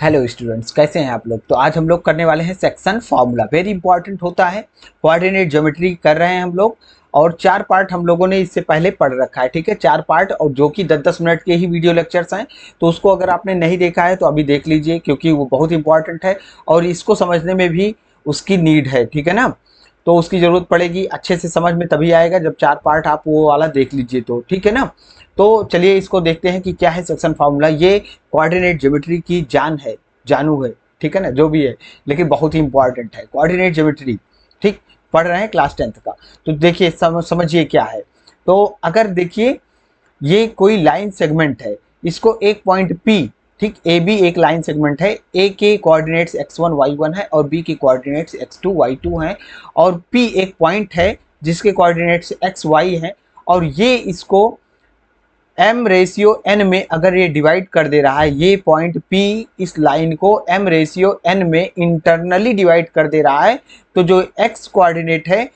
Hello students, कैसे हैं आप लोग। तो आज हम लोग करने वाले हैं सेक्शन फार्मूला। वेरी इंपॉर्टेंट होता है। कोऑर्डिनेट ज्योमेट्री कर रहे हैं हम लोग और 4 पार्ट हम लोगों ने इससे पहले पढ़ रखा है। ठीक है, 4 पार्ट और जो कि 10-10 मिनट के ही वीडियो लेक्चर्स हैं। तो उसको अगर आपने नहीं देखा है तो अभी देख लीजिए, क्योंकि वो बहुत इंपॉर्टेंट है और इसको समझने में भी उसकी नीड है। ठीक है ना, तो उसकी ज़रूरत पड़ेगी। अच्छे से समझ में तभी आएगा जब 4 पार्ट आप वो वाला देख लीजिए। तो ठीक है ना, तो चलिए इसको देखते हैं कि क्या है सेक्शन फार्मूला। ये कोऑर्डिनेट ज्योमेट्री की जान है, जानू है। ठीक है ना, जो भी है, लेकिन बहुत ही इंपॉर्टेंट है कोऑर्डिनेट ज्योमेट्री। ठीक, पढ़ रहे हैं क्लास 10th का। तो देखिए समझिए क्या है। तो अगर देखिए ये कोई लाइन सेगमेंट है, इसको एक पॉइंट P, ठीक, ए बी एक लाइन सेगमेंट है। ए के कोऑर्डिनेट्स x1 y1 है और बी के कोऑर्डिनेट्स x2 y2 हैं और P एक पॉइंट है जिसके कोऑर्डिनेट्स x y हैं। और ये इसको m रेशियो n में अगर ये डिवाइड कर दे रहा है, ये पॉइंट P इस लाइन को m रेशियो n में इंटरनली डिवाइड कर दे रहा है, तो जो x कोऑर्डिनेट है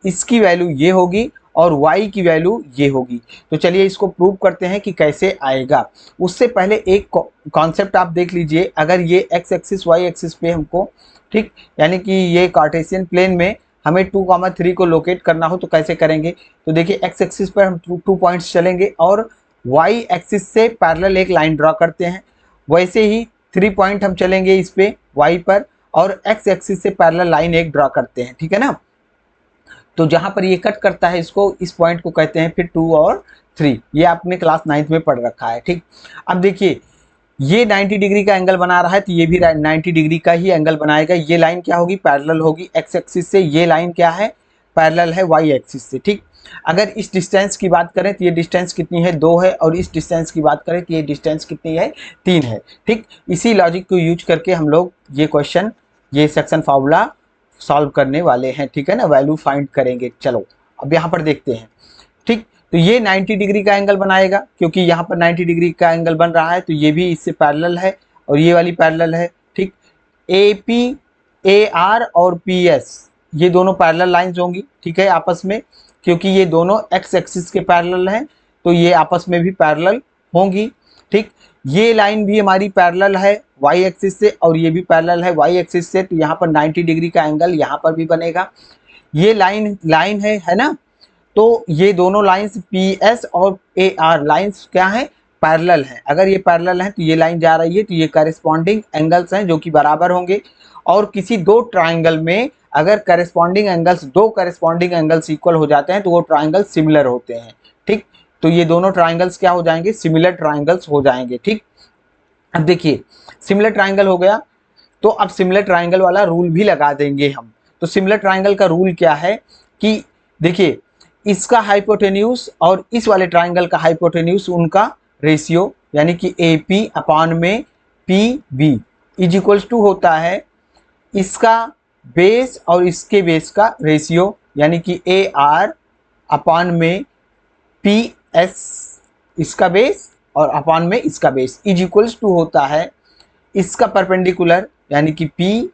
इसकी वैल्यू ये होगी और y की वैल्यू ये होगी। तो चलिए इसको प्रूव करते हैं कि कैसे आएगा। उससे पहले एक कॉन्सेप्ट आप देख लीजिए। अगर ये x एक्सिस y एक्सिस पे हमको, ठीक, यानी कि ये कार्टेशियन प्लेन में हमें 2,3 को लोकेट करना हो तो कैसे करेंगे। तो देखिए x एक्सिस पर हम 2 पॉइंट्स चलेंगे और y एक्सिस से पैरेलल एक लाइन ड्रॉ करते हैं। वैसे ही 3 पॉइंट हम चलेंगे इस पे y पर और x एक्सिस से पैरेलल लाइन एक ड्रॉ करते हैं। ठीक है ना, तो जहां पर ये कट करता है इसको, इस पॉइंट को कहते हैं फिर 2 और 3। ये आपने क्लास 9th में पढ़ रखा है। ठीक, अब देखिए ये 90 डिग्री का एंगल बना रहा है तो ये भी 90 डिग्री का ही एंगल बनाएगा। ये लाइन क्या होगी, पैरेलल होगी x एक्सिस से। ये लाइन क्या है, पैरेलल है y एक्सिस से। ठीक, अगर इस डिस्टेंस की बात करें तो ये डिस्टेंस कितनी है, 2 है। और इस डिस्टेंस की बात करें तो ये डिस्टेंस कितनी है, 3 है। ठीक, इसी लॉजिक को यूज करके हम लोग ये क्वेश्चन, ये सेक्शन फार्मूला सॉल्व करने वाले हैं। ठीक है ना, वैल्यू फाइंड करेंगे। चलो अब यहाँ पर देखते हैं। ठीक, तो ये 90 डिग्री का एंगल बनाएगा, क्योंकि यहाँ पर 90 डिग्री का एंगल बन रहा है तो ये भी इससे पैरेलल है और ये वाली पैरेलल है। ठीक, ए पी, ए आर और पी एस, ये दोनों पैरेलल लाइंस होंगी। ठीक है, आपस में, क्योंकि ये दोनों एक्स एक्सिस के पैरेलल हैं तो ये आपस में भी पैरेलल होंगी। ठीक, ये लाइन भी हमारी पैरेलल है वाई एक्सिस से और ये भी पैरेलल है वाई एक्सिस से, तो यहाँ पर 90 डिग्री का एंगल यहाँ पर भी बनेगा। ये लाइन लाइन है ना, तो ये दोनों लाइंस पी एस और ए आर लाइंस क्या है, पैरेलल हैं। अगर ये पैरेलल हैं तो ये लाइन जा रही है तो ये करेस्पॉन्डिंग एंगल्स हैं जो कि बराबर होंगे। और किसी दो ट्राइंगल में अगर दो करेस्पॉन्डिंग एंगल्स इक्वल हो जाते हैं तो वो ट्राइंगल सिमिलर होते हैं। ठीक, तो ये दोनों ट्राइंगल्स क्या हो जाएंगे, सिमिलर ट्राइंगल्स हो जाएंगे। ठीक, अब देखिए सिमिलर ट्राइंगल हो गया तो अब सिमिलर ट्राइंगल वाला रूल भी लगा देंगे हम। तो सिमिलर ट्राइंगल का रूल क्या है कि देखिए इसका हाइपोटेन्यूज और इस वाले ट्राइंगल का हाइपोटेन्यूज, उनका रेशियो यानी कि ए पी अपॉन में p b is equals to होता है इसका बेस और इसके बेस का रेशियो, यानी कि ए आर अपॉन में पी एस इसका बेस और अपॉन में इसका बेस इज इक्वल्स टू होता है इसका परपेंडिकुलर, यानी कि पी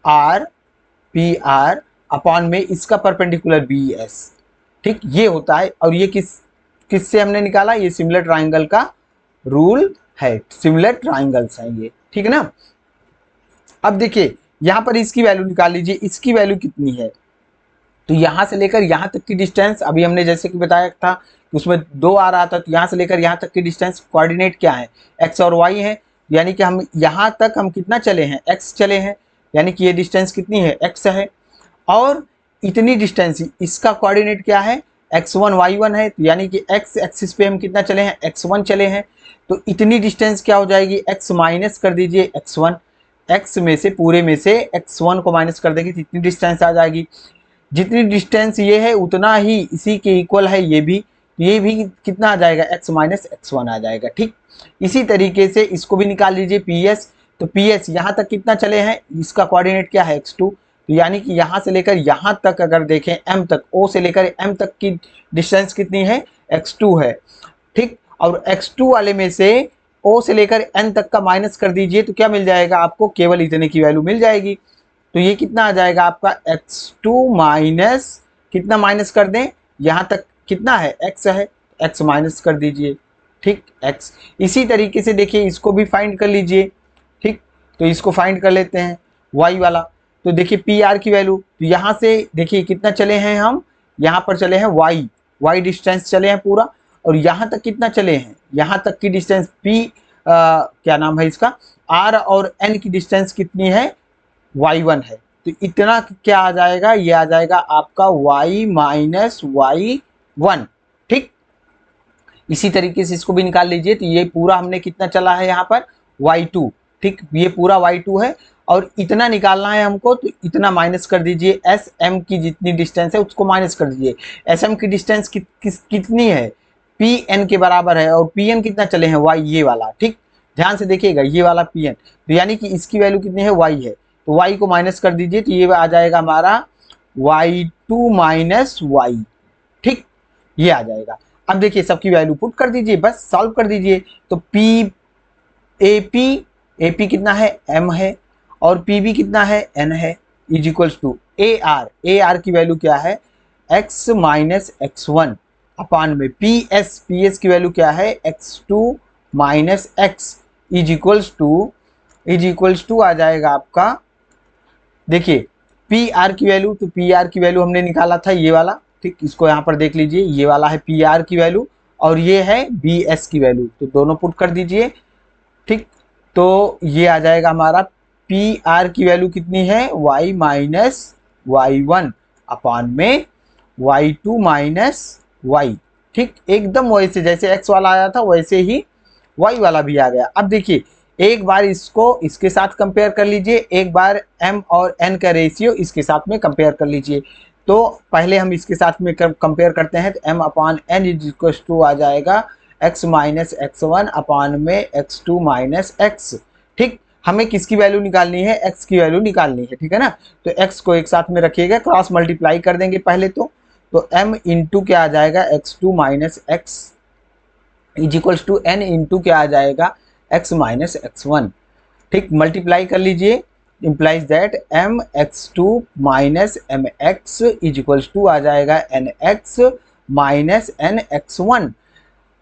आर अपॉन में इसका परपेंडिकुलर बी एस। ठीक, ये होता है। और ये किससे हमने निकाला, ये सिमिलर ट्राइंगल का रूल है। सिमिलर ट्राइंगल्स हैं ये। ठीक है ना, अब देखिए यहां पर इसकी वैल्यू निकाल लीजिए। इसकी वैल्यू कितनी है, तो यहां से लेकर यहां तक की डिस्टेंस, अभी हमने जैसे कि बताया था कि उसमें 2 आ रहा था, तो यहां से लेकर यहां तक की डिस्टेंस कोऑर्डिनेट क्या है, एक्स और वाई है। यानी कि हम यहां तक हम कितना चले हैं, एक्स चले हैं, यानी कि ये डिस्टेंस कितनी है, एक्स है। और इतनी डिस्टेंस इसका कोऑर्डिनेट क्या है, x1 y1 है, तो यानी कि x एक्सिस पे हम कितना चले हैं, x1 चले हैं। तो इतनी डिस्टेंस क्या हो जाएगी, x माइनस कर दीजिए x1, x में से पूरे में से x1 को माइनस कर देंगे तो इतनी डिस्टेंस आ जाएगी। जितनी डिस्टेंस ये है उतना ही इसी के इक्वल है ये भी कितना आ जाएगा, x माइनस x1 आ जाएगा। ठीक, इसी तरीके से इसको भी निकाल लीजिए पी एस। तो पी एस यहाँ तक कितना चले हैं, इसका कोऑर्डिनेट क्या है, x2, तो यानी कि यहाँ से लेकर यहाँ तक अगर देखें m तक, o से लेकर m तक की डिस्टेंस कितनी है, x2 है। ठीक, और x2 वाले में से o से लेकर n तक का माइनस कर दीजिए तो क्या मिल जाएगा आपको, केवल इतने की वैल्यू मिल जाएगी। तो ये कितना आ जाएगा आपका, x2 माइनस कितना माइनस कर दें, यहाँ तक कितना है, x है, x माइनस कर दीजिए। ठीक, x। इसी तरीके से देखिए इसको भी फाइंड कर लीजिए। ठीक, तो इसको फाइंड कर लेते हैं y वाला। तो देखिए पी आर की वैल्यू, तो यहाँ से देखिए कितना चले हैं हम, यहाँ पर चले हैं y डिस्टेंस चले हैं पूरा, और यहाँ तक कितना चले हैं, यहाँ तक की डिस्टेंस p क्या नाम है इसका, r और n की डिस्टेंस कितनी है, y1 है। तो इतना क्या आ जाएगा, ये आ जाएगा आपका y माइनस y1। ठीक, इसी तरीके से इसको भी निकाल लीजिए। तो ये पूरा हमने कितना चला है यहाँ पर y2, ठीक, ये पूरा y2 है और इतना निकालना है हमको, तो इतना माइनस कर दीजिए, एस एम की जितनी डिस्टेंस है उसको माइनस कर दीजिए। एस एम की डिस्टेंस कितनी है, पी एन के बराबर है, और पी एन कितना चले हैं y, ये वाला। ठीक, ध्यान से देखिएगा ये वाला पी एन, तो यानी कि इसकी वैल्यू कितनी है, y है, तो y को माइनस कर दीजिए, तो ये आ जाएगा हमारा y2 माइनस y। ठीक, ये आ जाएगा। अब देखिए सबकी वैल्यू पुट कर दीजिए, बस सॉल्व कर दीजिए। तो पी ए पी कितना है, m है, और पी बी कितना है, n है, is equals to a r की वैल्यू क्या है, x माइनस x1 अपान में पी एस की वैल्यू क्या है, x2 minus x, is equals to आ जाएगा आपका, देखिए पी आर की वैल्यू, तो पी आर की वैल्यू हमने निकाला था ये वाला। ठीक, इसको यहाँ पर देख लीजिए, ये वाला है पी आर की वैल्यू और ये है बी एस की वैल्यू, तो दोनों पुट कर दीजिए। ठीक, तो ये आ जाएगा हमारा पी आर की वैल्यू कितनी है, y माइनस y1 अपान में y2 माइनस y। ठीक, एकदम वैसे जैसे x वाला आया था वैसे ही y वाला भी आ गया। अब देखिए एक बार इसको इसके साथ कंपेयर कर लीजिए, एक बार m और n का रेशियो इसके साथ में कंपेयर कर लीजिए। तो पहले हम इसके साथ में कंपेयर करते हैं, तो m upon n is equal to आ जाएगा x माइनस x1 अपान में x2 माइनस x। ठीक, हमें किसकी वैल्यू निकालनी है, x की वैल्यू निकालनी है, ठीक है ना। तो x को एक साथ में रखिएगा, क्रॉस मल्टीप्लाई कर देंगे पहले तो m इंटू क्या आ जाएगा, x2 minus x is equals to n into क्या आ जाएगा, x माइनस x1। ठीक, मल्टीप्लाई कर लीजिए, implies that m x2 minus m x is equals to आ जाएगा n x minus n x1।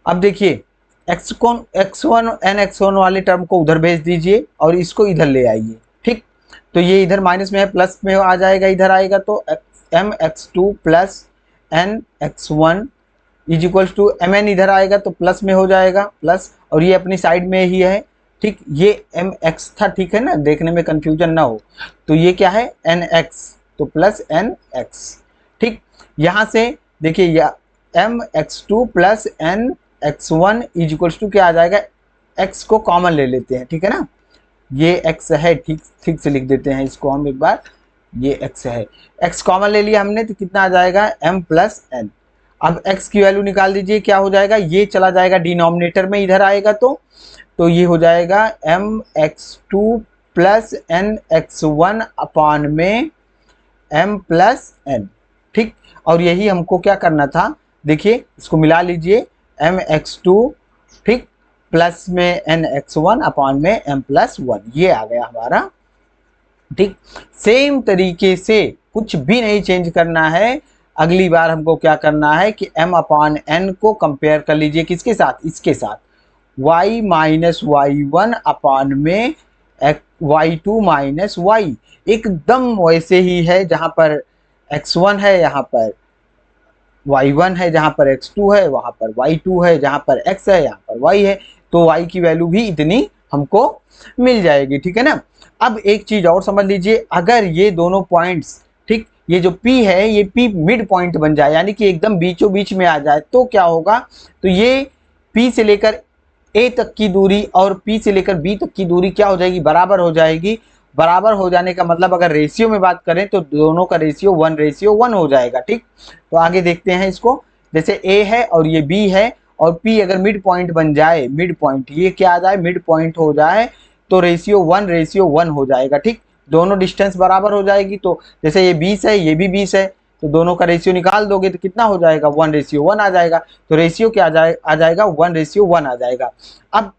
अब देखिए x1 n x1 वाले टर्म को उधर भेज दीजिए और इसको इधर ले आइए। ठीक, तो ये इधर माइनस में है, प्लस में आ जाएगा, इधर आएगा, तो m x2 plus n x1 is equals to m n इधर आएगा तो प्लस में हो जाएगा, प्लस, और ये अपनी साइड में ही है। ठीक, ये एम एक्स था, ठीक है ना, देखने में कंफ्यूजन ना हो, तो ये क्या है एन एक्स, तो प्लस एन एक्स। ठीक, यहाँ से देखिए m x two plus n x one is equals to क्या आ जाएगा, एक्स को कॉमन ले लेते हैं, ठीक है ना, ये एक्स है, ठीक से लिख देते हैं इसको हम एक बार, ये एक्स है, एक्स कॉमन ले लिया हमने, तो कितना आ जाएगा एम प्लस एन। अब x की वैल्यू निकाल दीजिए, क्या हो जाएगा, ये चला जाएगा डिनोमिनेटर में, इधर आएगा तो ये हो जाएगा m x two plus n x one upon में m प्लस n। ठीक, और यही हमको क्या करना था, देखिए इसको मिला लीजिए, एम एक्स टू, ठीक, प्लस में एन एक्स वन अपान में m प्लस वन, ये आ गया हमारा। ठीक, सेम तरीके से कुछ भी नहीं चेंज करना है। अगली बार हमको क्या करना है कि m अपान n को कंपेयर कर लीजिए किसके साथ, इसके साथ, y माइनस y1 अपान में y2 माइनस y, एकदम वैसे ही है, जहाँ पर x1 है यहाँ पर y1 है, जहाँ पर x2 है वहाँ पर y2 है, जहाँ पर x है यहाँ पर y है, तो y की वैल्यू भी इतनी हमको मिल जाएगी। ठीक है ना। अब एक चीज और समझ लीजिए, अगर ये दोनों पॉइंट्स, ठीक, ये जो P है ये P मिड पॉइंट बन जाए, यानी कि एकदम बीचों बीच में आ जाए, तो क्या होगा, तो ये P से लेकर A तक की दूरी और P से लेकर B तक की दूरी क्या हो जाएगी, बराबर हो जाएगी। बराबर हो जाने का मतलब अगर रेशियो में बात करें तो दोनों का रेशियो 1:1 हो जाएगा। ठीक, तो आगे देखते हैं इसको, जैसे A है और ये B है और P अगर मिड पॉइंट बन जाए, मिड पॉइंट ये क्या आ जाए, मिड पॉइंट हो जाए, तो रेशियो 1:1 हो जाएगा। ठीक, दोनों डिस्टेंस बराबर हो जाएगी, तो जैसे ये 20 है ये भी 20 है, तो दोनों का रेशियो निकाल दोगे तो कितना हो जाएगा, 1:1 आ जाएगा। तो रेशियो क्या आ जाएगा 1:1 आ जाएगा। अब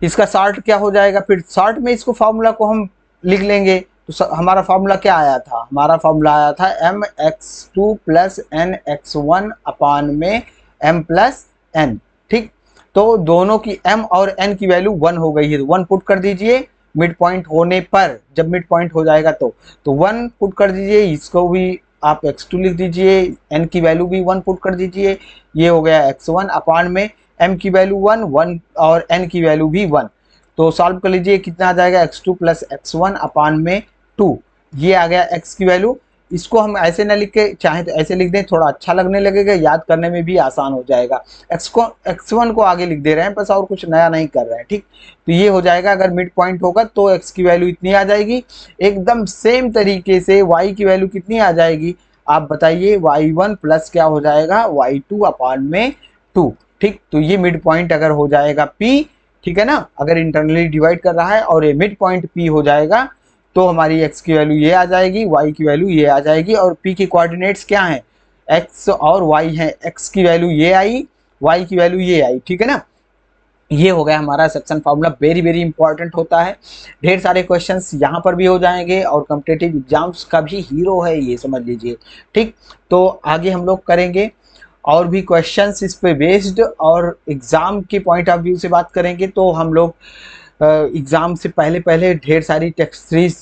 इसका शॉर्ट क्या हो जाएगा, फिर शॉर्ट में इसको फॉर्मूला को हम लिख लेंगे। तो हमारा फॉर्मूला क्या आया था, हमारा फॉर्मूला आया था m x two plus n x one upon में एम प्लस एन। ठीक, तो दोनों की m और n की वैल्यू 1 हो गई है, तो 1 पुट कर दीजिए, मिड पॉइंट होने पर, जब मिड पॉइंट हो जाएगा तो 1 पुट कर दीजिए, इसको भी आप x2 लिख दीजिए, n की वैल्यू भी 1 पुट कर दीजिए, ये हो गया x1 अपॉन में m की वैल्यू 1 और n की वैल्यू भी 1। तो सॉल्व कर लीजिए, कितना आ जाएगा x2 प्लस x1 अपॉन में 2, ये आ गया x की वैल्यू। इसको हम ऐसे ना लिख के, चाहे तो ऐसे लिख दें, थोड़ा अच्छा लगने लगेगा, याद करने में भी आसान हो जाएगा। x1 को आगे लिख दे रहे हैं बस, और कुछ नया नहीं कर रहे हैं, ठीक। तो ये हो जाएगा, अगर मिड पॉइंट होगा तो x की वैल्यू इतनी आ जाएगी। एकदम सेम तरीके से y की वैल्यू कितनी आ जाएगी आप बताइए, y1 प्लस क्या हो जाएगा y2 अपॉन में 2, ठीक। तो ये मिड पॉइंट अगर हो जाएगा p, ठीक है ना, अगर इंटरनली डिवाइड कर रहा है और ये मिड पॉइंट p हो जाएगा तो हमारी x की वैल्यू ये आ जाएगी, y की वैल्यू ये आ जाएगी, और p की कोऑर्डिनेट्स क्या हैं, x और y हैं। x की वैल्यू ये आई, y की वैल्यू ये आई, ठीक है ना। ये हो गया हमारा section formula, very very important होता है। ढेर सारे क्वेश्चंस यहाँ पर भी हो जाएंगे और कॉम्पिटिटिव एग्जाम्स का भी हीरो है ये, समझ लीजिए, ठीक। तो आगे हम लोग करेंगे और भी क्वेश्चंस इस पे बेस्ड, और एग्जाम के पॉइंट ऑफ व्यू से बात करेंगे तो हम लोग एग्ज़ाम से पहले पहले ढेर सारी टेस्ट सीरीज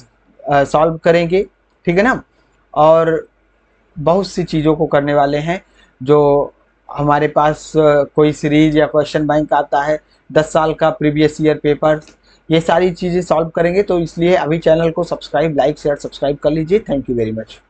सॉल्व करेंगे, ठीक है ना। और बहुत सी चीज़ों को करने वाले हैं, जो हमारे पास कोई सीरीज या क्वेश्चन बैंक आता है 10 साल का प्रीवियस ईयर पेपर, ये सारी चीज़ें सॉल्व करेंगे। तो इसलिए अभी चैनल को सब्सक्राइब, लाइक, शेयर, सब्सक्राइब कर लीजिए। Thank you very much.